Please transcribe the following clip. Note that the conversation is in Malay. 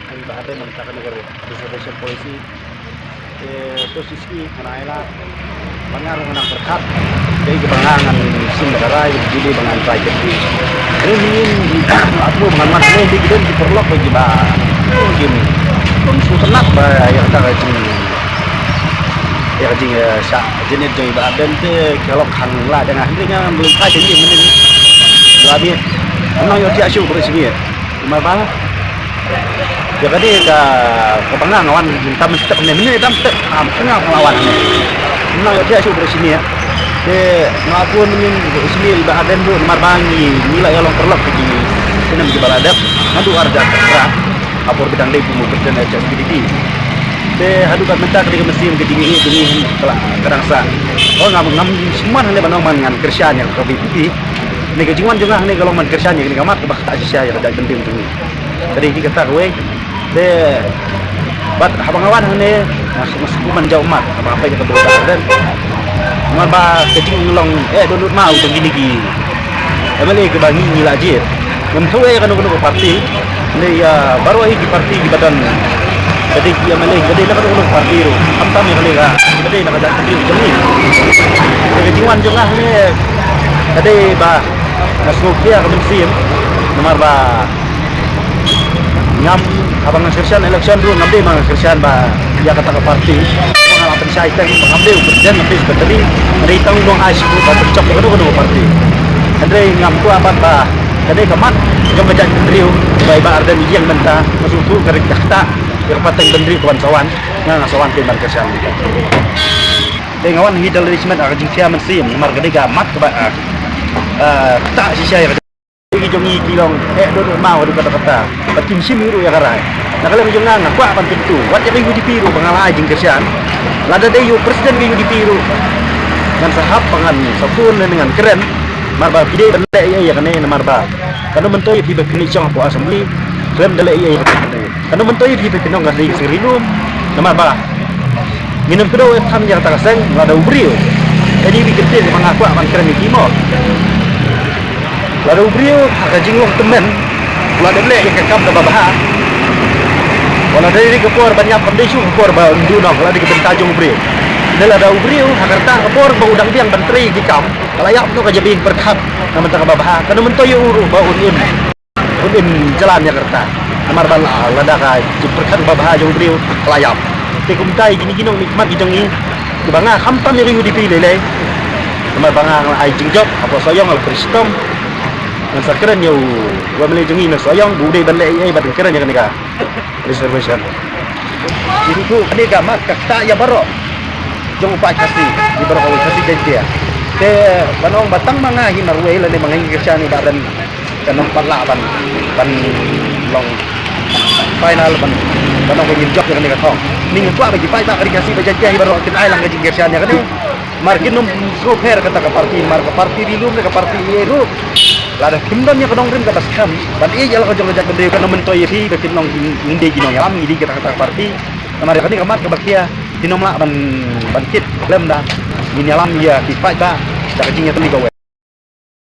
ay bahate magtaka negara reservation policy to sisi kanaila bangar ng berkat dari kebangangan sim negara yang jadi bangan private ini aku bangan ini di gidan di perlok bagi ba gini su tenak ba yang kata kajing ya kajing sa jenis jeng ba dan te kalau kan lah dengan hendaknya belum kai jadi ini labi ano yo dia syu bersini mabang ya tadi ke Bangang ngawan tam step ini tam step tengah lawan nah ya dia coba sini ya ngapun min sini iba aden bu marbangi nilai yang perlok di sini di baladak ngadu arja kerja apor bidang dai pumu kerja na CSPDD hadu kan mentak di mesin gedingi ini kadang sa oh ngam semua hale banong mangan kerjaan yang ke BPP ni kejingan juga ni kalau man kerjaan yang ngamat ke bakta Asia yang ada penting tu tadi kita tahu bat habang awan hane masuk manjau mat apa yang kedua dan marba kecing long donut mau tu gini gini emale ke bangi ni lajir ngam ya kan ko parti ni ya baru ai di parti di badan jadi dia emale jadi nak ko parti ro amtam ya kali ga jadi nak ada parti jemi kecingwan juga ni tadi ba masuk dia ke mesin marba ngam abang kerjaan election dulu ngambil mang kerjaan ba ya kata ke parti pengalaman saya itu mengambil presiden lebih sebenarnya dari tahun dong asyik ba bercok ke parti ada ngam tu apa ba jadi kemat yang menjadi menteri baik ba ardan yang mentah masuk tu kerja kata yang pateng menteri kawan sawan ngan sawan ke mar kerjaan deh ngawan hidal rismen agak jingsia mesin mar gede mat ke ba tak sisa ya jongi kilong donut mau ada kata-kata batin simiru ya karai nak kalau jongang aku apa tentu wat yang di piru pengalah jing kerjaan lada deyu presiden ke di piru dengan sahab pangan sapun dengan keren marba pide benda ya kene marba kanu mentoi pi bekini chong po assembly klaim dale ya kanu mentoi pi bekino ngasih serilum marba minum kedo tham yang takaseng lada ubrio jadi bikin mengaku aman keren iki mo lalu beliau agak jingong temen kalau ada yang kekam ke babaha kalau dari kepor banyak pendesu kepor bau dunong kalau di kebentajung beliau dan ada beliau agar tak kepor bau udang biang bentri di kam kalau ya tu kerja biang berkat nama tak babaha karena mentoyo uru bau unin jalan ya kerta namar bala lada kai berkat babaha jauh beliau kelayap tekum tai gini nikmat gidangi banga hamtam yang dipilih lele namar banga ai jingjok apa soyong al kristom yang sekarang yo gua melihat ini soyong budai balik badan keren yang nikah reservation jadi tu ini gamat kata ya baru jong upai kasih di baru kalau kasih dia te banong batang mga hinarway lah ni mga kerjaan ni badan kanong parlaban ban long final ban banong ngin job yang nikah tong ning tua bagi pai tak dikasih bajaja baru kita ai lang ngajing kerjaan ya kan margin num super kata ke parti marga parti di lum ke parti eru lada kimdon nya kadong rim kata skam ban iya jala kajong ngajak bende kana mentoy fi ke kinong nginde ginong yalam ngidi kita kata parti namari kani kamat ke bakia dinom la ban kit lem dah ini alam ya pipai ba tak kajing nya temi gawe